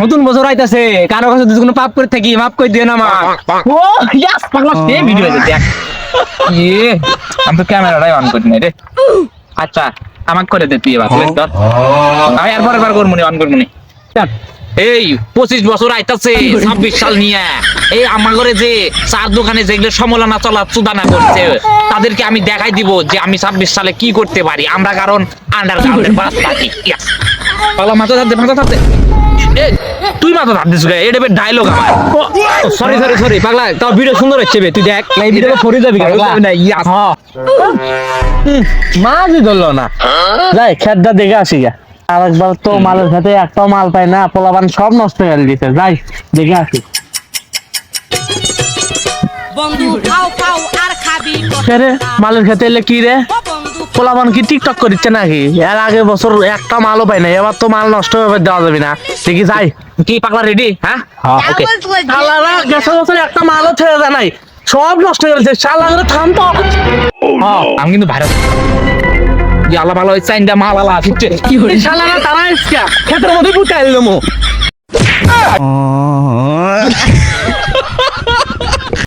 নতুন বছর আইতাছে, কারো কাছে যদি কোনো পাপ করে থাকি মাফ করে দিও না মা। ও ইয়াস পাগলা, সেই ভিডিও আছে দেখ। ইয়ে আমি তো ক্যামেরাটাই অন করি নাই রে। আচ্ছা আমাকে করে দে তুই এবার, বুঝলি তো? আমি আর পরের বার করবো নি, অন করবো নি। এই 25 বছর আইতাছে 26 সাল নিয়ে, এই আমার ঘরে যে চার দোকানে যেগুলো সমালোচনা চলা চুদানা করছে তাদেরকে আমি দেখাই দিব যে আমি 26 সালে কি করতে পারি। আমরা কারণ আন্ডারগ্রাউন্ডের পাস থাকি। পাগলা মাথা থাকতে তুই মাথা থাকতিস গে, এটা ডায়লগ আমার। সরি সরি সরি পাগলা, তাও ভিডিও সুন্দর হচ্ছে বে, তুই দেখ এই ভিডিও সরি যাবি না। ইয়াস মাঝি ধরলো না, যাই খেতটা দেখে আসি গা। আরেকবার তো মালের সাথে একটাও মাল পাই না, পোলাপান সব নষ্ট করে দিতে, যাই দেখে আসি। মালের খেতে এলে কি রে, পোলাপান কি টিকটক করছে নাকি? এর আগে বছর একটা মালও পাই না, এবার তো মাল নষ্ট হয়ে দেওয়া যাবে না। দেখি যাই। কি পাগলা রেডি? হ্যাঁ ওকে। শালারা গেছে বছর একটা মালও ছেড়ে দেয় নাই, সব নষ্ট হয়ে গেছে। শালারা থাম তো। আমি কিন্তু ভাইরাল আল্লাহ ভালো হয়েছে, মাল আলা ফিরছে। শালারা তারা খেতের মধ্যে পুঁতে দিল।